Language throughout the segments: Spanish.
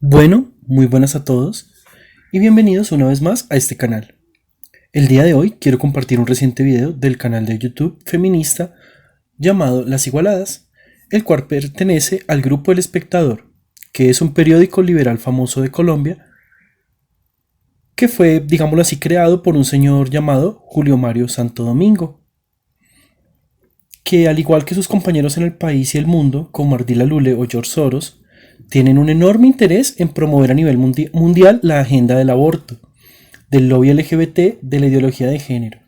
Muy buenas a todos y bienvenidos una vez más a este canal. El día de hoy quiero compartir un reciente video del canal de YouTube feminista llamado Las Igualadas, el cual pertenece al grupo El Espectador, que es un periódico liberal famoso de Colombia, que fue, digámoslo así, creado por un señor llamado Julio Mario Santo Domingo, que al igual que sus compañeros en el país y el mundo, como Ardila Lule o George Soros, tienen un enorme interés en promover a nivel mundial la agenda del aborto, del lobby LGBT, de la ideología de género.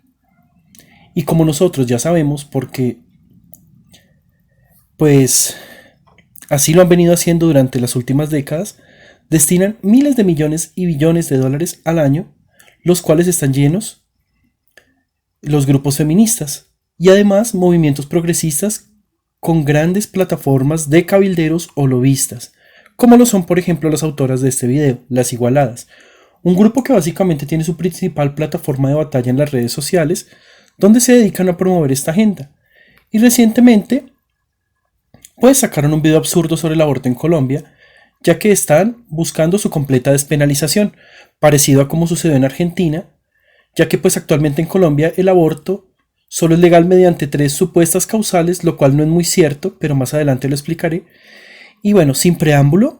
Y como nosotros ya sabemos, porque pues así lo han venido haciendo durante las últimas décadas, destinan miles de millones y billones de dólares al año, los cuales están llenos los grupos feministas y además movimientos progresistas con grandes plataformas de cabilderos o lobistas, como lo son por ejemplo las autoras de este video, Las Igualadas, un grupo que básicamente tiene su principal plataforma de batalla en las redes sociales, donde se dedican a promover esta agenda. Y recientemente, pues sacaron un video absurdo sobre el aborto en Colombia, ya que están buscando su completa despenalización, parecido a como sucedió en Argentina, ya que pues actualmente en Colombia el aborto solo es legal mediante 3 supuestas causales, lo cual no es muy cierto, pero más adelante lo explicaré. Y bueno, sin preámbulo,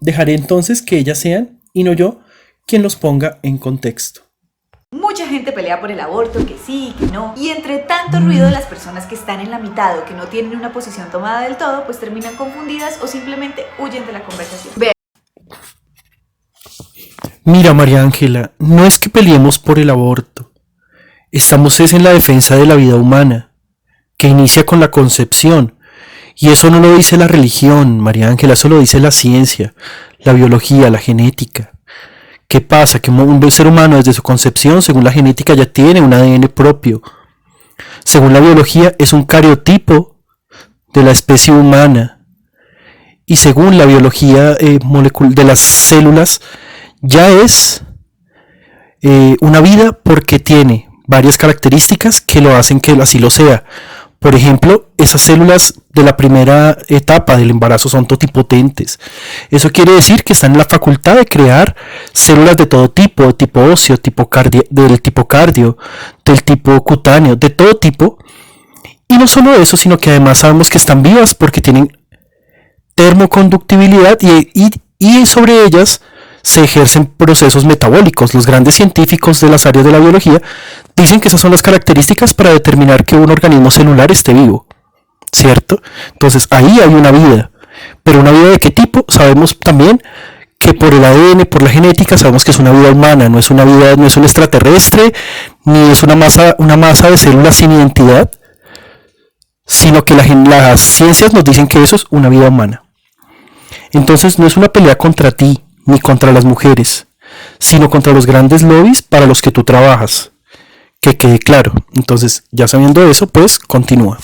dejaré entonces que ellas sean, y no yo, quien los ponga en contexto. Mucha gente pelea por el aborto, que sí, que no, y entre tanto ruido de las personas que están en la mitad o que no tienen una posición tomada del todo, pues terminan confundidas o simplemente huyen de la conversación. Mira, María Ángela, no es que peleemos por el aborto. Estamos en la defensa de la vida humana, que inicia con la concepción. Y eso no lo dice la religión, María Ángela, eso lo dice la ciencia, la biología, la genética. ¿Qué pasa? Que un ser humano desde su concepción, según la genética, ya tiene un ADN propio. Según la biología, es un cariotipo de la especie humana. Y según la biología de las células, ya es una vida porque tiene varias características que lo hacen que así lo sea. Por ejemplo, esas células de la primera etapa del embarazo son totipotentes. Eso quiere decir que están en la facultad de crear células de todo tipo, de tipo óseo, del tipo cardio, del tipo cutáneo, de todo tipo. Y no solo eso, sino que además sabemos que están vivas porque tienen termoconductibilidad y sobre ellas se ejercen procesos metabólicos. Los grandes científicos de las áreas de la biología dicen que esas son las características para determinar que un organismo celular esté vivo, ¿cierto? Entonces ahí hay una vida, pero una vida de qué tipo. Sabemos también que por el ADN, por la genética, sabemos que es una vida humana, no es una vida, no es un extraterrestre, ni es una masa de células sin identidad, sino que las ciencias nos dicen que eso es una vida humana. Entonces no es una pelea contra ti, ni contra las mujeres, sino contra los grandes lobbies para los que tú trabajas. Que quede claro. Entonces, ya sabiendo eso, pues continúa.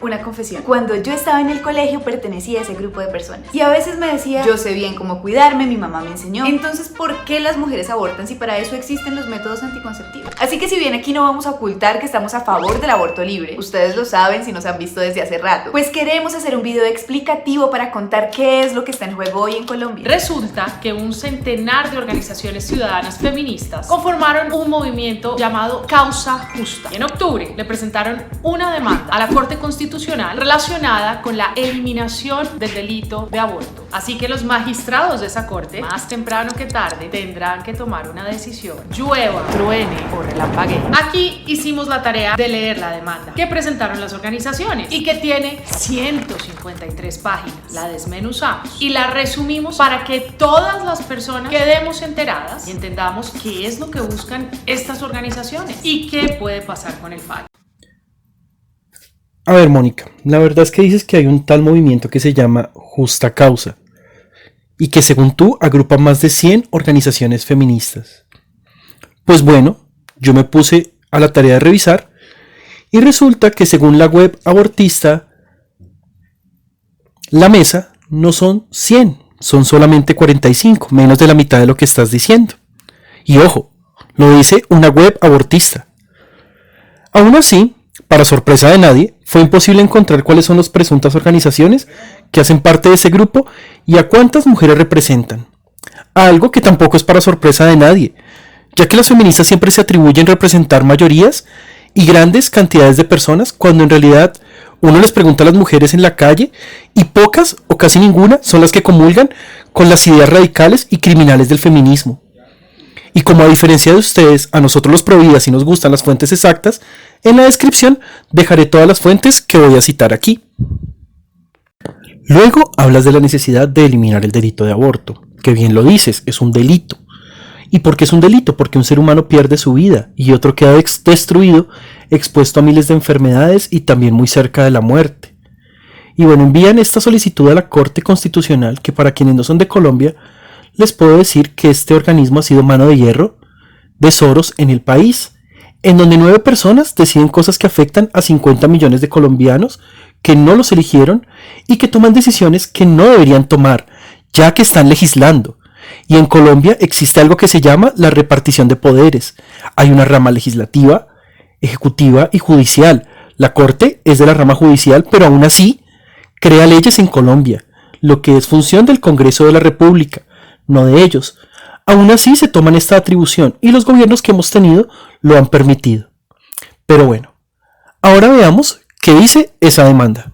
Una confesión. Cuando yo estaba en el colegio pertenecía a ese grupo de personas y a veces me decía, yo sé bien cómo cuidarme, mi mamá me enseñó. Entonces, ¿por qué las mujeres abortan si para eso existen los métodos anticonceptivos? Así que si bien aquí no vamos a ocultar que estamos a favor del aborto libre, ustedes lo saben si nos han visto desde hace rato, pues queremos hacer un video explicativo para contar qué es lo que está en juego hoy en Colombia. Resulta que un centenar de organizaciones ciudadanas feministas conformaron un movimiento llamado Causa Justa y en octubre le presentaron una demanda a la Corte Constitucional relacionada con la eliminación del delito de aborto. Así que los magistrados de esa corte, más temprano que tarde, tendrán que tomar una decisión. Llueva, truene o relampaguee. Aquí hicimos la tarea de leer la demanda que presentaron las organizaciones y que tiene 153 páginas. La desmenuzamos y la resumimos para que todas las personas quedemos enteradas y entendamos qué es lo que buscan estas organizaciones y qué puede pasar con el fallo. A ver, Mónica, la verdad es que dices que hay un tal movimiento que se llama Justa Causa y que según tú agrupa más de 100 organizaciones feministas. Pues bueno, yo me puse a la tarea de revisar y resulta que según la web abortista, la mesa no son 100, son solamente 45, menos de la mitad de lo que estás diciendo. Y ojo, lo dice una web abortista. Aún así, para sorpresa de nadie, fue imposible encontrar cuáles son las presuntas organizaciones que hacen parte de ese grupo ¿Y a cuántas mujeres representan? Algo que tampoco es para sorpresa de nadie, ya que las feministas siempre se atribuyen representar mayorías y grandes cantidades de personas, cuando en realidad uno les pregunta a las mujeres en la calle y pocas o casi ninguna son las que comulgan con las ideas radicales y criminales del feminismo. Y como a diferencia de ustedes, a nosotros los providas sí nos gustan las fuentes exactas, en la descripción dejaré todas las fuentes que voy a citar aquí. Luego hablas de la necesidad de eliminar el delito de aborto, que bien lo dices, es un delito. ¿Y por qué es un delito? Porque un ser humano pierde su vida y otro queda destruido, expuesto a miles de enfermedades y también muy cerca de la muerte. Y bueno, envían esta solicitud a la Corte Constitucional, que para quienes no son de Colombia, les puedo decir que este organismo ha sido mano de hierro de Soros en el país, en donde 9 personas deciden cosas que afectan a 50 millones de colombianos que no los eligieron y que toman decisiones que no deberían tomar, ya que están legislando. Y en Colombia existe algo que se llama la repartición de poderes. Hay una rama legislativa, ejecutiva y judicial. La Corte es de la rama judicial, pero aún así crea leyes en Colombia, lo que es función del Congreso de la República, no de ellos. Aún así se toman esta atribución y los gobiernos que hemos tenido lo han permitido. Pero bueno, ahora veamos qué dice esa demanda.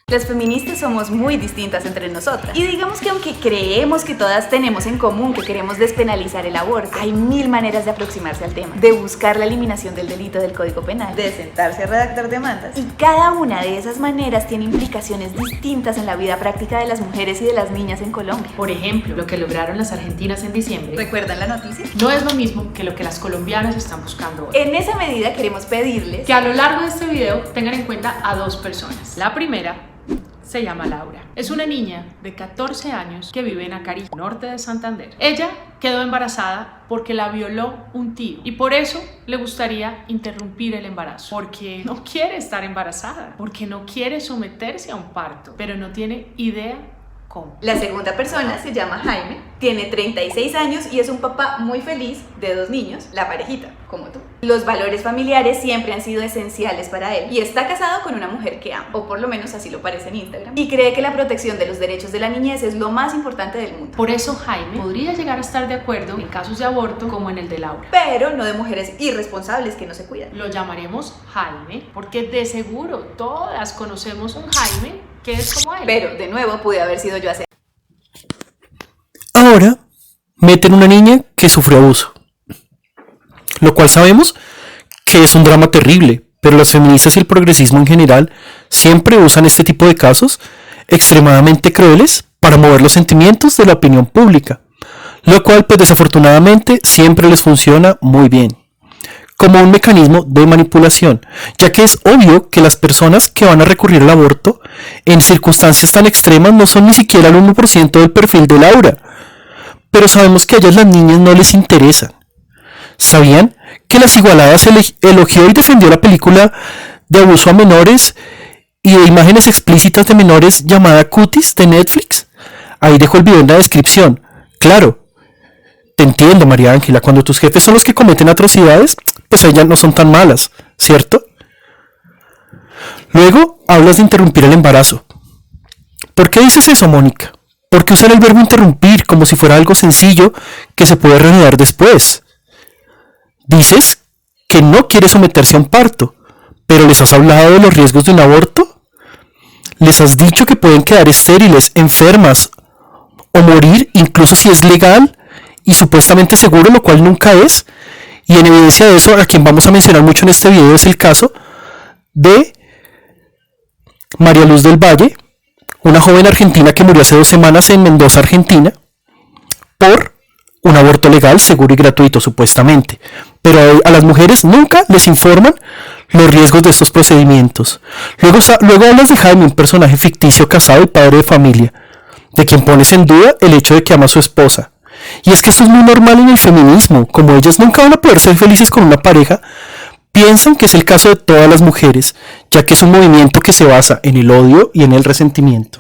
Las feministas somos muy distintas entre nosotras. Y digamos que aunque creemos que todas tenemos en común que queremos despenalizar el aborto, hay 1000 maneras de aproximarse al tema, de buscar la eliminación del delito del Código Penal, de sentarse a redactar demandas. Y cada una de esas maneras tiene implicaciones distintas en la vida práctica de las mujeres y de las niñas en Colombia. Por ejemplo, lo que lograron las argentinas en diciembre. ¿Recuerdan la noticia? No es lo mismo que lo que las colombianas están buscando hoy. En esa medida queremos pedirles Que a lo largo de este video tengan en cuenta a 2 personas. La primera se llama Laura. Es una niña de 14 años que vive en Acarí, norte de Santander. Ella quedó embarazada porque la violó un tío y por eso le gustaría interrumpir el embarazo, porque no quiere estar embarazada, porque no quiere someterse a un parto, pero no tiene idea cómo. La segunda persona se llama Jaime, tiene 36 años y es un papá muy feliz de 2 niños, la parejita, como tú. Los valores familiares siempre han sido esenciales para él y está casado con una mujer que ama, o por lo menos así lo parece en Instagram, y cree que la protección de los derechos de la niñez es lo más importante del mundo. Por eso Jaime podría llegar a estar de acuerdo en casos de aborto como en el de Laura, pero no de mujeres irresponsables que no se cuidan. Lo llamaremos Jaime porque de seguro todas conocemos un Jaime que es como él. Pero de nuevo pude haber sido yo hace. Ahora meten una niña que sufrió abuso, lo cual sabemos que es un drama terrible, pero las feministas y el progresismo en general siempre usan este tipo de casos extremadamente crueles para mover los sentimientos de la opinión pública, lo cual pues desafortunadamente siempre les funciona muy bien, como un mecanismo de manipulación, ya que es obvio que las personas que van a recurrir al aborto en circunstancias tan extremas no son ni siquiera el 1% del perfil de Laura, pero sabemos que a ellas las niñas no les interesan. ¿Sabían que Las Igualadas elogió y defendió la película de abuso a menores y de imágenes explícitas de menores llamada Cuties de Netflix? Ahí dejo el video en la descripción. Claro, te entiendo, María Ángela, cuando tus jefes son los que cometen atrocidades, pues ellas no son tan malas, ¿cierto? Luego hablas de interrumpir el embarazo. ¿Por qué dices eso, Mónica? ¿Por qué usar el verbo interrumpir como si fuera algo sencillo que se puede reanudar después? Dices que no quieres someterse a un parto, pero ¿les has hablado de los riesgos de un aborto? ¿Les has dicho que pueden quedar estériles, enfermas o morir incluso si es legal y supuestamente seguro, lo cual nunca es? Y en evidencia de eso, a quien vamos a mencionar mucho en este video es el caso de María Luz del Valle, una joven argentina que murió hace 2 semanas en Mendoza, Argentina, por un aborto legal, seguro y gratuito, supuestamente. Pero a las mujeres nunca les informan los riesgos de estos procedimientos. Luego hablas de Jaime, un personaje ficticio, casado y padre de familia, de quien pones en duda el hecho de que ama a su esposa. Y es que eso es muy normal en el feminismo. Como ellas nunca van a poder ser felices con una pareja, piensan que es el caso de todas las mujeres, ya que es un movimiento que se basa en el odio y en el resentimiento.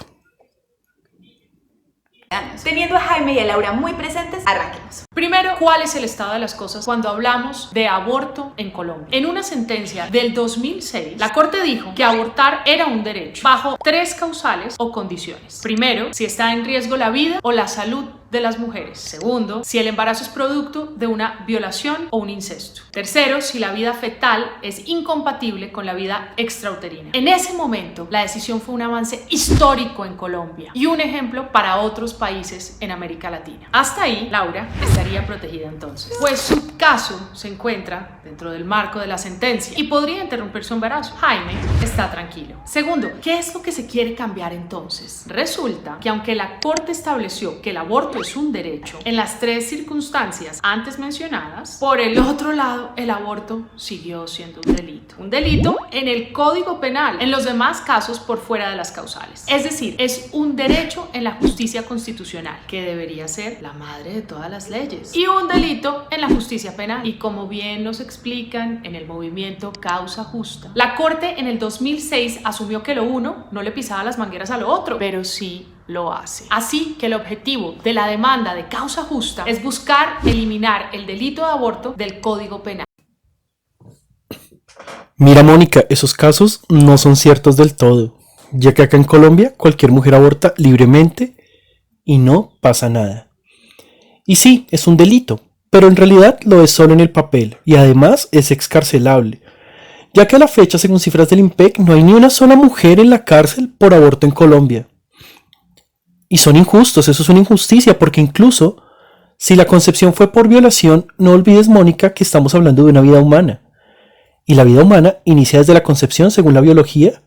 años. Teniendo a Jaime y a Laura muy presentes, arranquemos. Primero, ¿cuál es el estado de las cosas cuando hablamos de aborto en Colombia? En una sentencia del 2006, la Corte dijo que abortar era un derecho bajo 3 causales o condiciones. Primero, si está en riesgo la vida o la salud de las mujeres. Segundo, si el embarazo es producto de una violación o un incesto. Tercero, si la vida fetal es incompatible con la vida extrauterina. En ese momento, la decisión fue un avance histórico en Colombia y un ejemplo para otros países en América Latina. Hasta ahí, Laura estaría protegida entonces, pues su caso se encuentra dentro del marco de la sentencia y podría interrumpir su embarazo. Jaime está tranquilo. Segundo, ¿qué es lo que se quiere cambiar entonces? Resulta que aunque la Corte estableció que el aborto es un derecho en las 3 circunstancias antes mencionadas, por el otro lado, el aborto siguió siendo un delito. Un delito en el Código Penal, en los demás casos por fuera de las causales. Es decir, es un derecho en la justicia constitucional, que debería ser la madre de todas las leyes, y un delito en la justicia penal. Y como bien nos explican en el movimiento Causa Justa, la Corte en el 2006 asumió que lo uno no le pisaba las mangueras a lo otro, pero sí lo hace. Así que el objetivo de la demanda de causa justa es buscar eliminar el delito de aborto del Código Penal. Mira, Mónica, esos casos no son ciertos del todo, ya que acá en Colombia cualquier mujer aborta libremente y no pasa nada. Y sí, es un delito, pero en realidad lo es solo en el papel y además es excarcelable, ya que a la fecha, según cifras del IMPEC, no hay ni una sola mujer en la cárcel por aborto en Colombia. Y son injustos, eso es una injusticia, porque incluso si la concepción fue por violación, no olvides, Mónica, que estamos hablando de una vida humana. Y la vida humana inicia desde la concepción según la biología,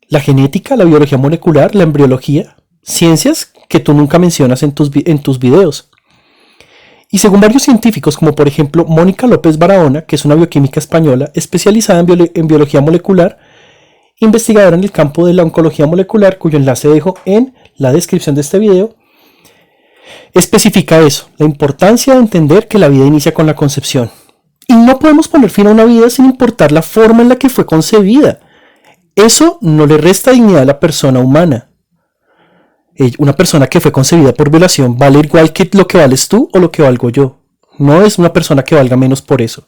la genética, la biología molecular, la embriología, ciencias que tú nunca mencionas en tus videos. Y según varios científicos, como por ejemplo Mónica López Barahona, que es una bioquímica española especializada en biología molecular, investigadora en el campo de la oncología molecular, cuyo enlace dejo en la descripción de este video, especifica eso, la importancia de entender que la vida inicia con la concepción. Y no podemos poner fin a una vida sin importar la forma en la que fue concebida. Eso no le resta dignidad a la persona humana. Una persona que fue concebida por violación vale igual que lo que vales tú o lo que valgo yo. No es una persona que valga menos por eso.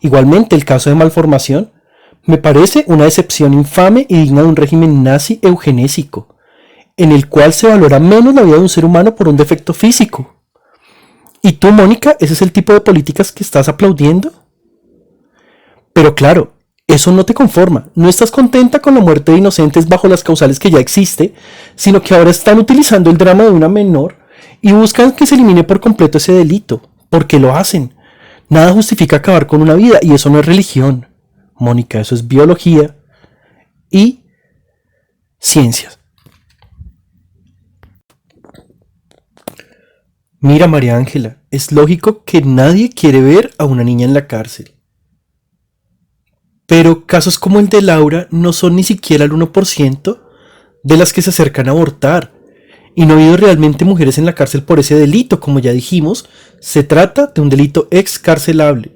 Igualmente, el caso de malformación me parece una decepción infame y digna de un régimen nazi eugenésico, en el cual se valora menos la vida de un ser humano por un defecto físico. ¿Y tú, Mónica, ese es el tipo de políticas que estás aplaudiendo? Pero claro, eso no te conforma. No estás contenta con la muerte de inocentes bajo las causales que ya existe, sino que ahora están utilizando el drama de una menor y buscan que se elimine por completo ese delito. Porque lo hacen. Nada justifica acabar con una vida y eso no es religión. Mónica, eso es biología y ciencias. Mira, María Ángela, es lógico que nadie quiere ver a una niña en la cárcel. Pero casos como el de Laura no son ni siquiera el 1% de las que se acercan a abortar. Y no ha habido realmente mujeres en la cárcel por ese delito, como ya dijimos, se trata de un delito excarcelable.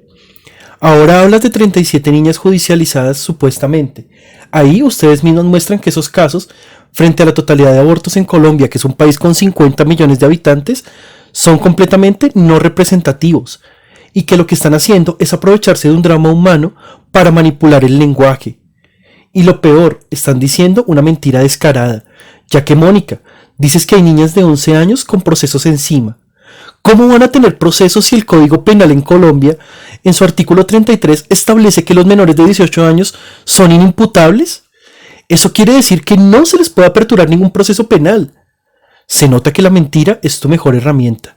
Ahora hablas de 37 niñas judicializadas supuestamente. Ahí ustedes mismos muestran que esos casos, frente a la totalidad de abortos en Colombia, que es un país con 50 millones de habitantes, son completamente no representativos. Y que lo que están haciendo es aprovecharse de un drama humano para manipular el lenguaje. Y lo peor, están diciendo una mentira descarada, ya que Mónica, dices que hay niñas de 11 años con procesos encima. ¿Cómo van a tener procesos si el Código Penal en Colombia, en su artículo 33, establece que los menores de 18 años son inimputables? Eso quiere decir que no se les puede aperturar ningún proceso penal. Se nota que la mentira es tu mejor herramienta.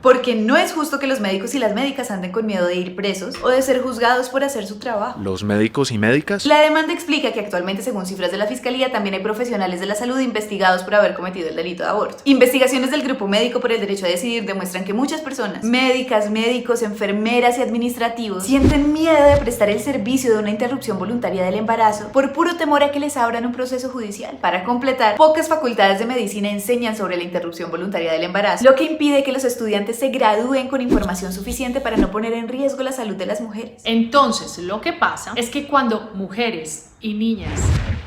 Porque no es justo que los médicos y las médicas anden con miedo de ir presos o de ser juzgados por hacer su trabajo. ¿Los médicos y médicas? La demanda explica que actualmente, según cifras de la Fiscalía, también hay profesionales de la salud investigados por haber cometido el delito de aborto. Investigaciones del Grupo Médico por el Derecho a Decidir demuestran que muchas personas, médicas, médicos, enfermeras y administrativos, sienten miedo de prestar el servicio de una interrupción voluntaria del embarazo por puro temor a que les abran un proceso judicial. Para completar, pocas facultades de medicina enseñan sobre la interrupción voluntaria del embarazo, lo que impide que los estudiantes se gradúen con información suficiente para no poner en riesgo la salud de las mujeres. Entonces, lo que pasa es que cuando mujeres y niñas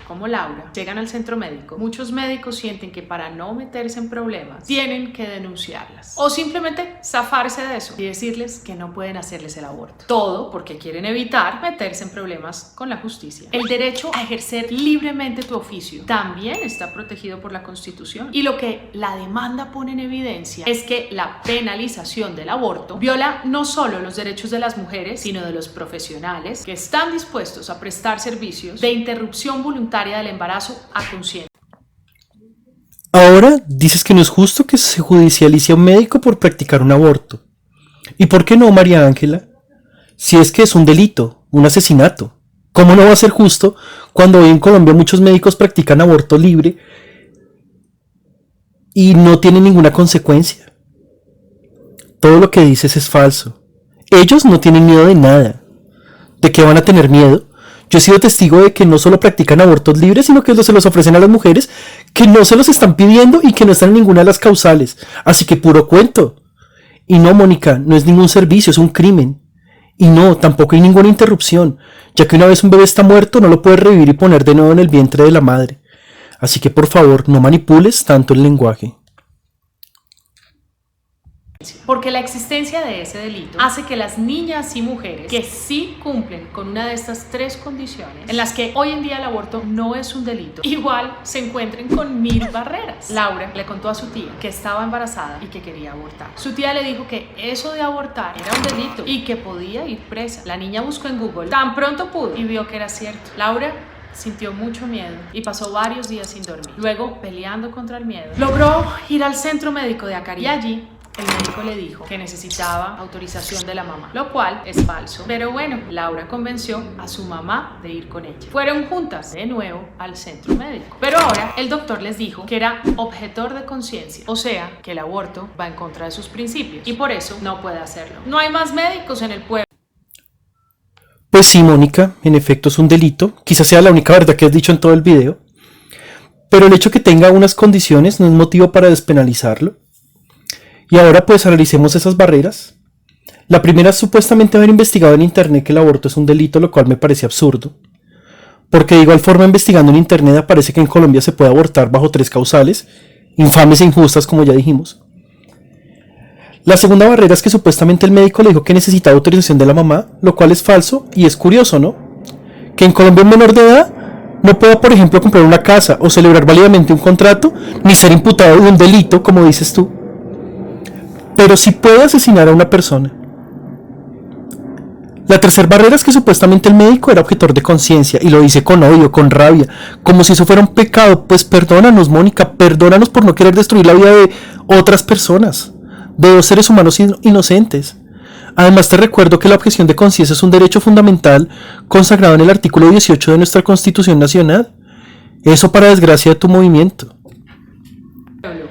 como Laura llegan al centro médico, muchos médicos sienten que para no meterse en problemas tienen que denunciarlas o simplemente zafarse de eso y decirles que no pueden hacerles el aborto. Todo porque quieren evitar meterse en problemas con la justicia. El derecho a ejercer libremente tu oficio también está protegido por la Constitución, y lo que la demanda pone en evidencia es que la penalización del aborto viola no solo los derechos de las mujeres, sino de los profesionales que están dispuestos a prestar servicios de interrupción voluntaria del embarazo a conciencia. Ahora dices que no es justo que se judicialice a un médico por practicar un aborto. ¿Y por qué no, María Ángela? Si es que es un delito, un asesinato. ¿Cómo no va a ser justo cuando hoy en Colombia muchos médicos practican aborto libre y no tienen ninguna consecuencia? Todo lo que dices es falso. Ellos no tienen miedo de nada. ¿De qué van a tener miedo? Yo he sido testigo de que no solo practican abortos libres, sino que se los ofrecen a las mujeres que no se los están pidiendo y que no están en ninguna de las causales. Así que puro cuento. Y no, Mónica, no es ningún servicio, es un crimen. Y no, tampoco hay ninguna interrupción, ya que una vez un bebé está muerto no lo puedes revivir y poner de nuevo en el vientre de la madre. Así que por favor, no manipules tanto el lenguaje. Porque la existencia de ese delito hace que las niñas y mujeres que sí cumplen con una de estas tres condiciones, en las que hoy en día el aborto no es un delito, igual se encuentren con 1000 barreras. Laura le contó a su tía que estaba embarazada y que quería abortar. Su tía le dijo que eso de abortar era un delito y que podía ir presa. La niña buscó en Google tan pronto pudo y vio que era cierto. Laura sintió mucho miedo y pasó varios días sin dormir. Luego, peleando contra el miedo, logró ir al centro médico de Acarí y allí el médico le dijo que necesitaba autorización de la mamá, lo cual es falso. Pero bueno, Laura convenció a su mamá de ir con ella. Fueron juntas de nuevo al centro médico. Pero ahora el doctor les dijo que era objetor de conciencia, o sea, que el aborto va en contra de sus principios y por eso no puede hacerlo. No hay más médicos en el pueblo. Pues sí, Mónica, en efecto es un delito. Quizás sea la única verdad que has dicho en todo el video. Pero el hecho que tenga unas condiciones no es motivo para despenalizarlo. Y ahora pues analicemos esas barreras. La primera es supuestamente haber investigado en internet que el aborto es un delito, lo cual me parece absurdo. Porque de igual forma investigando en internet aparece que en Colombia se puede abortar bajo 3 causales, infames e injustas como ya dijimos. La segunda barrera es que supuestamente el médico le dijo que necesitaba autorización de la mamá, lo cual es falso y es curioso, ¿no? Que en Colombia un menor de edad no pueda, por ejemplo, comprar una casa o celebrar válidamente un contrato, ni ser imputado de un delito, como dices tú. Pero sí puede asesinar a una persona. La tercera barrera es que supuestamente el médico era objetor de conciencia y lo dice con odio, con rabia, como si eso fuera un pecado. Pues perdónanos, Mónica, perdónanos por no querer destruir la vida de otras personas, de 2 seres humanos inocentes. Además te recuerdo que la objeción de conciencia es un derecho fundamental consagrado en el artículo 18 de nuestra Constitución Nacional. Eso para desgracia de tu movimiento.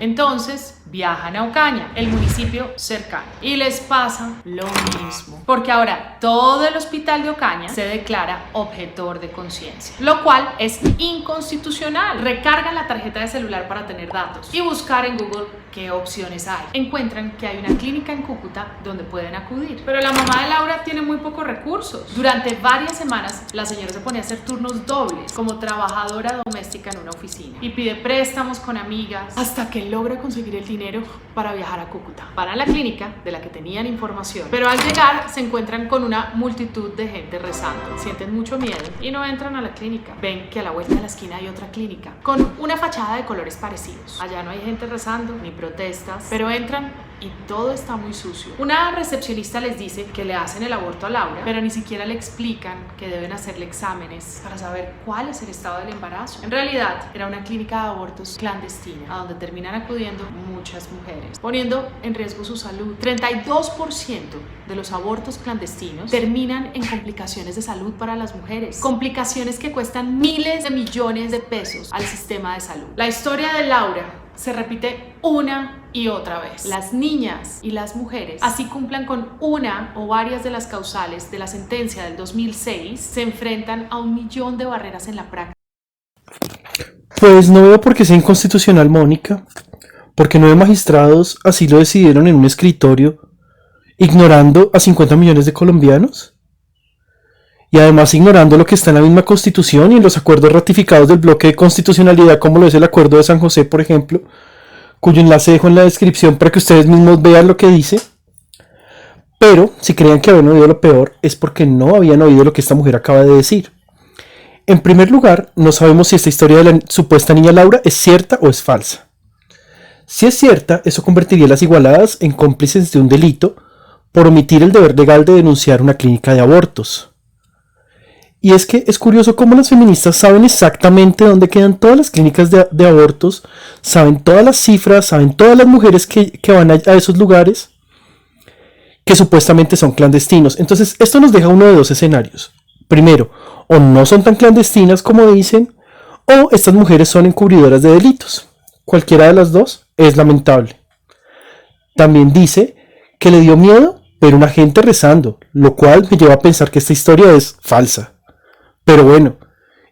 Entonces viajan a Ocaña, el municipio cercano, y les pasa lo mismo, porque ahora todo el hospital de Ocaña se declara objetor de conciencia, lo cual es inconstitucional. Recargan la tarjeta de celular para tener datos y buscar en Google qué opciones hay. Encuentran que hay una clínica en Cúcuta donde pueden acudir, pero la mamá de Laura tiene muy pocos recursos. Durante varias semanas la señora se pone a hacer turnos dobles como trabajadora doméstica en una oficina y pide préstamos con amigas hasta que logra conseguir el dinero para viajar a Cúcuta. Van a la clínica de la que tenían información, pero al llegar se encuentran con una multitud de gente rezando. Sienten mucho miedo y no entran a la clínica. Ven que a la vuelta de la esquina hay otra clínica con una fachada de colores parecidos. Allá no hay gente rezando ni protestas, pero entran y todo está muy sucio. Una recepcionista les dice que le hacen el aborto a Laura, pero ni siquiera le explican que deben hacerle exámenes para saber cuál es el estado del embarazo. En realidad, era una clínica de abortos clandestina, a donde terminan acudiendo muchas mujeres, poniendo en riesgo su salud. 32% de los abortos clandestinos terminan en complicaciones de salud para las mujeres, complicaciones que cuestan miles de millones de pesos al sistema de salud. La historia de Laura se repite una y otra vez. Las niñas y las mujeres, así cumplan con una o varias de las causales de la sentencia del 2006, se enfrentan a 1 millón de barreras en la práctica. Pues no veo por qué sea inconstitucional, Mónica, porque 9 magistrados así lo decidieron en un escritorio, ignorando a 50 millones de colombianos. y además ignorando lo que está en la misma Constitución y en los acuerdos ratificados del bloque de constitucionalidad, como lo es el Acuerdo de San José, por ejemplo, cuyo enlace dejo en la descripción para que ustedes mismos vean lo que dice. Pero si creían que habían oído lo peor, es porque no habían oído lo que esta mujer acaba de decir. En primer lugar, no sabemos si esta historia de la supuesta niña Laura es cierta o es falsa. Si es cierta, eso convertiría a las igualadas en cómplices de un delito por omitir el deber legal de denunciar una clínica de abortos. Y es que es curioso cómo las feministas saben exactamente dónde quedan todas las clínicas de abortos, saben todas las cifras, saben todas las mujeres que van a esos lugares, que supuestamente son clandestinos. Entonces, esto nos deja uno de dos escenarios. Primero, o no son tan clandestinas como dicen, o estas mujeres son encubridoras de delitos. Cualquiera de las dos es lamentable. También dice que le dio miedo ver una gente rezando, lo cual me lleva a pensar que esta historia es falsa. Pero bueno,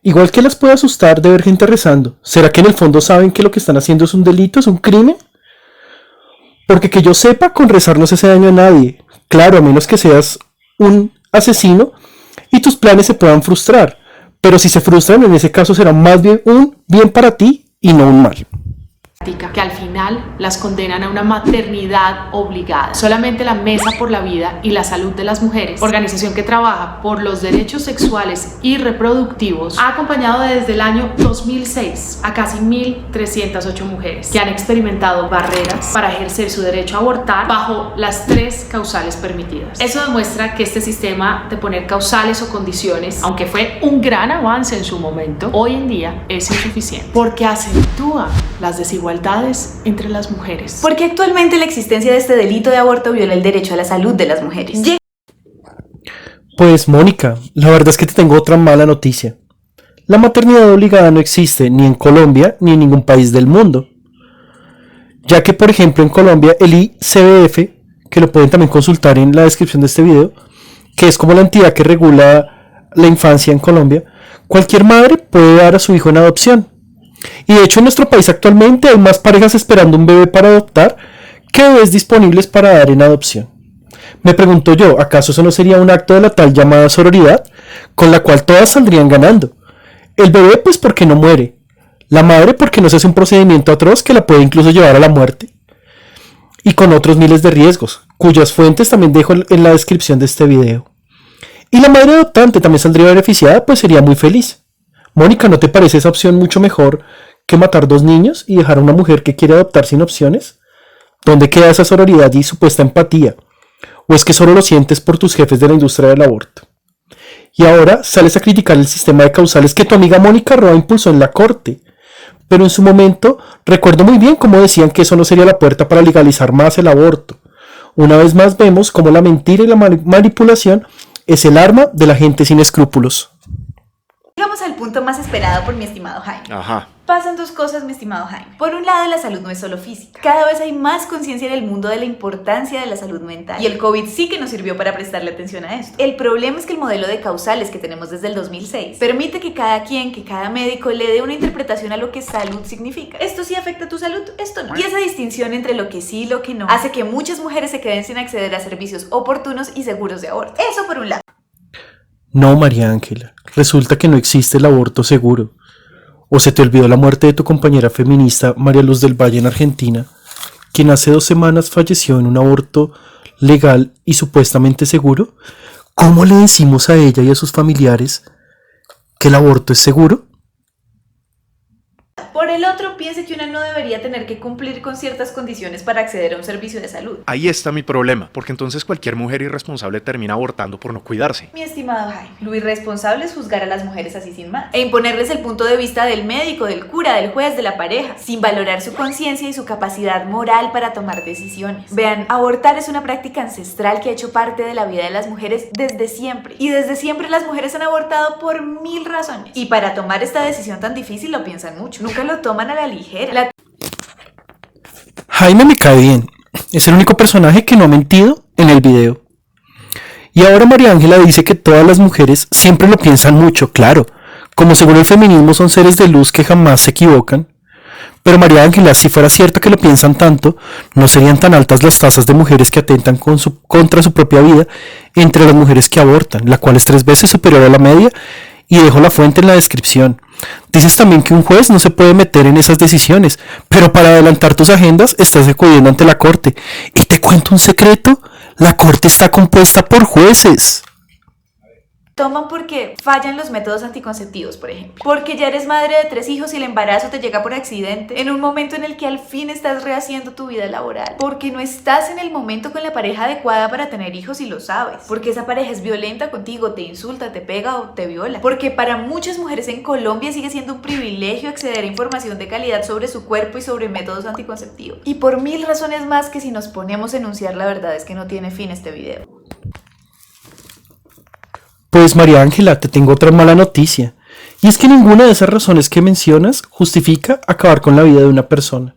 igual que las puede asustar de ver gente rezando, ¿será que en el fondo saben que lo que están haciendo es un delito, es un crimen? Porque que yo sepa, con rezar no se hace daño a nadie. Claro, a menos que seas un asesino y tus planes se puedan frustrar. Pero si se frustran, en ese caso será más bien un bien para ti y no un mal. Que al final las condenan a una maternidad obligada. Solamente la Mesa por la Vida y la Salud de las Mujeres, organización que trabaja por los derechos sexuales y reproductivos, ha acompañado desde el año 2006 a casi 1.308 mujeres que han experimentado barreras para ejercer su derecho a abortar bajo las 3 causales permitidas. Eso demuestra que este sistema de poner causales o condiciones, aunque fue un gran avance en su momento, hoy en día es insuficiente porque acentúa las desigualdades entre las mujeres. Porque actualmente la existencia de este delito de aborto viola el derecho a la salud de las mujeres. Pues Mónica, la verdad es que te tengo otra mala noticia. La maternidad obligada no existe ni en Colombia ni en ningún país del mundo. Ya que por ejemplo en Colombia el ICBF, que lo pueden también consultar en la descripción de este video, que es como la entidad que regula la infancia en Colombia, cualquier madre puede dar a su hijo en adopción. Y de hecho en nuestro país actualmente hay más parejas esperando un bebé para adoptar que bebés disponibles para dar en adopción. Me pregunto yo, ¿acaso eso no sería un acto de la tal llamada sororidad, con la cual todas saldrían ganando? El bebé pues porque no muere, la madre porque no se hace un procedimiento atroz que la puede incluso llevar a la muerte, y con otros miles de riesgos, cuyas fuentes también dejo en la descripción de este video. Y la madre adoptante también saldría beneficiada, pues sería muy feliz. Mónica, ¿no te parece esa opción mucho mejor que matar 2 niños y dejar a una mujer que quiere adoptar sin opciones? ¿Dónde queda esa sororidad y supuesta empatía? ¿O es que solo lo sientes por tus jefes de la industria del aborto? Y ahora sales a criticar el sistema de causales que tu amiga Mónica Roa impulsó en la corte. Pero en su momento recuerdo muy bien cómo decían que eso no sería la puerta para legalizar más el aborto. Una vez más vemos cómo la mentira y la manipulación es el arma de la gente sin escrúpulos. Llegamos al punto más esperado por mi estimado Jaime. Ajá. Pasan 2 cosas, mi estimado Jaime. Por un lado, la salud no es solo física. Cada vez hay más conciencia en el mundo de la importancia de la salud mental. Y el COVID sí que nos sirvió para prestarle atención a esto. El problema es que el modelo de causales que tenemos desde el 2006 permite que cada médico le dé una interpretación a lo que salud significa. Esto sí afecta a tu salud, esto no. Y esa distinción entre lo que sí y lo que no hace que muchas mujeres se queden sin acceder a servicios oportunos y seguros de aborto. Eso por un lado. No, María Ángela, resulta que no existe el aborto seguro. ¿O se te olvidó la muerte de tu compañera feminista María Luz del Valle en Argentina, quien hace 2 semanas falleció en un aborto legal y supuestamente seguro? ¿Cómo le decimos a ella y a sus familiares que el aborto es seguro? Por el otro, piense que una no debería tener que cumplir con ciertas condiciones para acceder a un servicio de salud. Ahí está mi problema, porque entonces cualquier mujer irresponsable termina abortando por no cuidarse. Mi estimado Jaime, lo irresponsable es juzgar a las mujeres así sin más, e imponerles el punto de vista del médico, del cura, del juez, de la pareja, sin valorar su conciencia y su capacidad moral para tomar decisiones. Vean, abortar es una práctica ancestral que ha hecho parte de la vida de las mujeres desde siempre, y desde siempre las mujeres han abortado por 1000 razones, y para tomar esta decisión tan difícil lo piensan mucho, nunca lo toman a la ligera. Jaime me cae bien, es el único personaje que no ha mentido en el video. Y ahora María Ángela dice que todas las mujeres siempre lo piensan mucho, claro, como según el feminismo son seres de luz que jamás se equivocan. Pero María Ángela, si fuera cierto que lo piensan tanto, no serían tan altas las tasas de mujeres que atentan contra su propia vida entre las mujeres que abortan, la cual es 3 veces superior a la media, y dejo la fuente en la descripción. Dices también que un juez no se puede meter en esas decisiones, pero para adelantar tus agendas estás acudiendo ante la corte. Y te cuento un secreto, la corte está compuesta por jueces. Toman porque fallan los métodos anticonceptivos, por ejemplo. Porque ya eres madre de 3 hijos y el embarazo te llega por accidente, en un momento en el que al fin estás rehaciendo tu vida laboral. Porque no estás en el momento con la pareja adecuada para tener hijos y lo sabes. Porque esa pareja es violenta contigo, te insulta, te pega o te viola. Porque para muchas mujeres en Colombia sigue siendo un privilegio acceder a información de calidad sobre su cuerpo y sobre métodos anticonceptivos. Y por 1000 razones más que si nos ponemos a enunciar, la verdad es que no tiene fin este video. Pues María Ángela, te tengo otra mala noticia, y es que ninguna de esas razones que mencionas justifica acabar con la vida de una persona.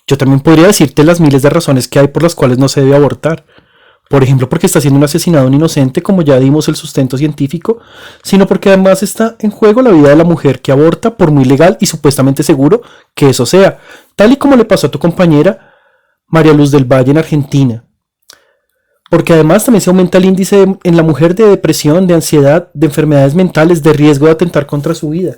Yo también podría decirte las miles de razones que hay por las cuales no se debe abortar. Por ejemplo, porque está siendo un asesinado un inocente, como ya dimos el sustento científico, sino porque además está en juego la vida de la mujer que aborta, por muy legal y supuestamente seguro que eso sea, tal y como le pasó a tu compañera María Luz del Valle en Argentina. Porque además también se aumenta el índice en la mujer de depresión, de ansiedad, de enfermedades mentales, de riesgo de atentar contra su vida.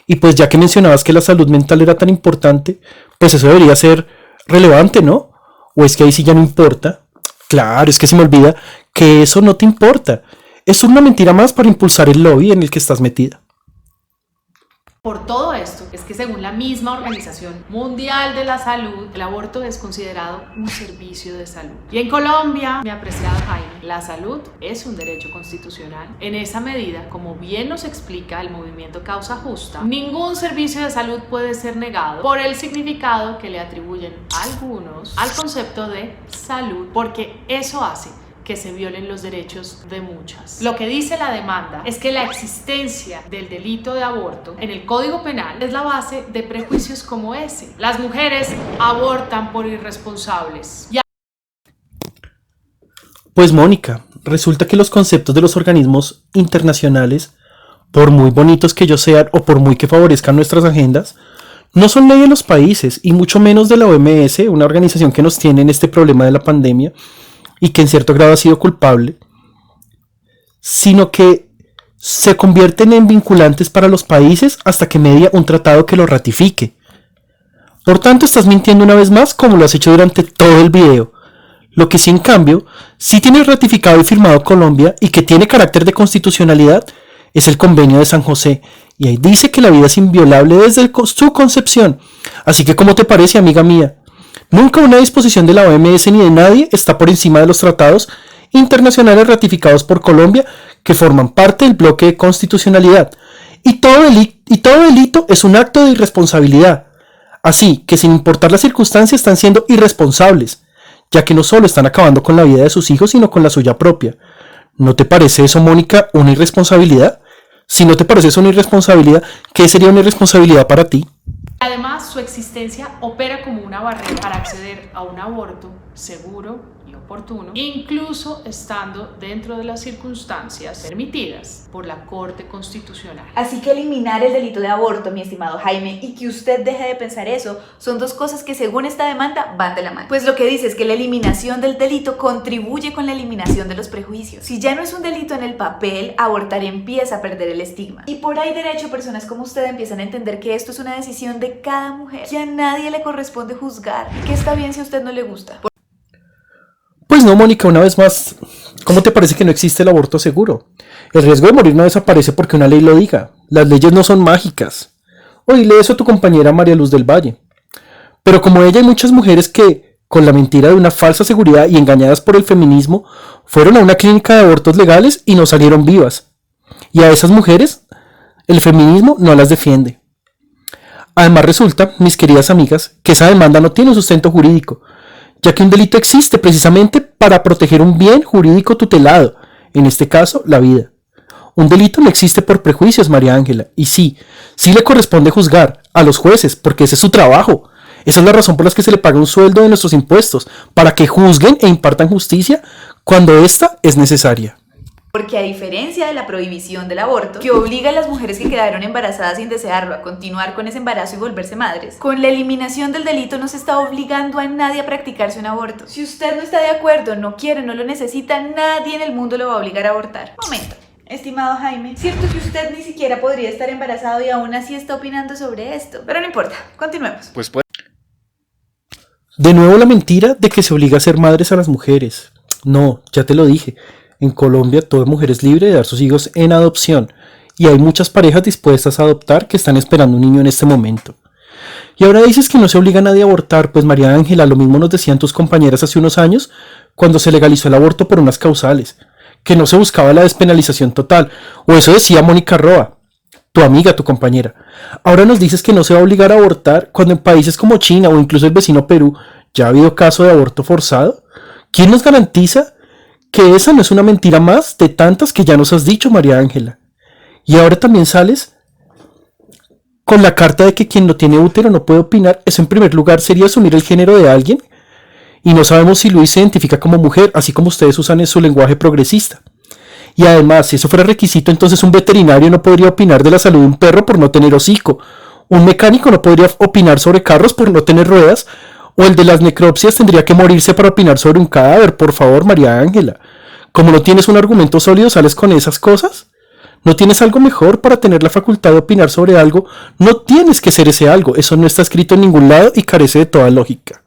Y pues ya que mencionabas que la salud mental era tan importante, pues eso debería ser relevante, ¿no? ¿O es que ahí sí ya no importa? Claro, es que se me olvida que eso no te importa. Es una mentira más para impulsar el lobby en el que estás metida. Por todo esto, es que según la misma Organización Mundial de la Salud, el aborto es considerado un servicio de salud. Y en Colombia, mi apreciado Jaime, la salud es un derecho constitucional. En esa medida, como bien nos explica el movimiento Causa Justa, ningún servicio de salud puede ser negado por el significado que le atribuyen algunos al concepto de salud, porque eso hace que se violen los derechos de muchas. Lo que dice la demanda es que la existencia del delito de aborto en el Código Penal es la base de prejuicios como ese. Las mujeres abortan por irresponsables. Pues Mónica, resulta que los conceptos de los organismos internacionales, por muy bonitos que ellos sean o por muy que favorezcan nuestras agendas, no son ley de los países y mucho menos de la OMS, una organización que nos tiene en este problema de la pandemia y que en cierto grado ha sido culpable, sino que se convierten en vinculantes para los países hasta que media un tratado que lo ratifique. Por tanto, estás mintiendo una vez más como lo has hecho durante todo el video. Lo que sí, en cambio, sí tiene ratificado y firmado Colombia y que tiene carácter de constitucionalidad es el Convenio de San José, y ahí dice que la vida es inviolable desde su concepción. Así que, ¿cómo te parece, amiga mía? Nunca una disposición de la OMS ni de nadie está por encima de los tratados internacionales ratificados por Colombia que forman parte del bloque de constitucionalidad. Y todo delito es un acto de irresponsabilidad. Así que sin importar las circunstancias están siendo irresponsables, ya que no solo están acabando con la vida de sus hijos, sino con la suya propia. ¿No te parece eso, Mónica, una irresponsabilidad? Si no te parece eso una irresponsabilidad, ¿qué sería una irresponsabilidad para ti? Además, su existencia opera como una barrera para acceder a un aborto seguro y oportuno, incluso estando dentro de las circunstancias permitidas por la Corte Constitucional. Así que eliminar el delito de aborto, mi estimado Jaime, y que usted deje de pensar eso, son dos cosas que según esta demanda van de la mano. Pues lo que dice es que la eliminación del delito contribuye con la eliminación de los prejuicios. Si ya no es un delito en el papel, abortar empieza a perder el estigma. Y por ahí derecho, personas como usted empiezan a entender que esto es una decisión de cada mujer, que a nadie le corresponde juzgar, que está bien si a usted no le gusta. Pues no, Mónica, una vez más, ¿cómo te parece que no existe el aborto seguro? El riesgo de morir no desaparece porque una ley lo diga. Las leyes no son mágicas. O dile eso a tu compañera María Luz del Valle. Pero como ella hay muchas mujeres que, con la mentira de una falsa seguridad y engañadas por el feminismo, fueron a una clínica de abortos legales y no salieron vivas. Y a esas mujeres, el feminismo no las defiende. Además resulta, mis queridas amigas, que esa demanda no tiene un sustento jurídico, ya que un delito existe precisamente para proteger un bien jurídico tutelado, en este caso, la vida. Un delito no existe por prejuicios, María Ángela, y sí le corresponde juzgar a los jueces, porque ese es su trabajo. Esa es la razón por la que se le paga un sueldo de nuestros impuestos, para que juzguen e impartan justicia cuando ésta es necesaria. Porque a diferencia de la prohibición del aborto, que obliga a las mujeres que quedaron embarazadas sin desearlo a continuar con ese embarazo y volverse madres, con la eliminación del delito no se está obligando a nadie a practicarse un aborto. Si usted no está de acuerdo, no quiere, no lo necesita, nadie en el mundo lo va a obligar a abortar. Momento. Estimado Jaime, cierto que usted ni siquiera podría estar embarazado y aún así está opinando sobre esto. Pero no importa, continuemos. Pues De nuevo la mentira de que se obliga a ser madres a las mujeres. No, ya te lo dije. En Colombia toda mujer es libre de dar sus hijos en adopción y hay muchas parejas dispuestas a adoptar que están esperando un niño en este momento. Y ahora dices que no se obliga a nadie a abortar, pues María Ángela, lo mismo nos decían tus compañeras hace unos años cuando se legalizó el aborto por unas causales, que no se buscaba la despenalización total, o eso decía Mónica Roa, tu amiga, tu compañera. Ahora nos dices que no se va a obligar a abortar cuando en países como China o incluso el vecino Perú ya ha habido caso de aborto forzado. ¿Quién nos garantiza que esa no es una mentira más de tantas que ya nos has dicho, María Ángela? Y ahora también sales con la carta de que quien no tiene útero no puede opinar. Eso en primer lugar sería asumir el género de alguien, y no sabemos si Luis se identifica como mujer, así como ustedes usan en su lenguaje progresista. Y además, si eso fuera requisito, entonces un veterinario no podría opinar de la salud de un perro por no tener hocico, un mecánico no podría opinar sobre carros por no tener ruedas, o el de las necropsias tendría que morirse para opinar sobre un cadáver. Por favor, María Ángela, como no tienes un argumento sólido, ¿sales con esas cosas? ¿No tienes algo mejor para tener la facultad de opinar sobre algo? No tienes que ser ese algo, eso no está escrito en ningún lado y carece de toda lógica.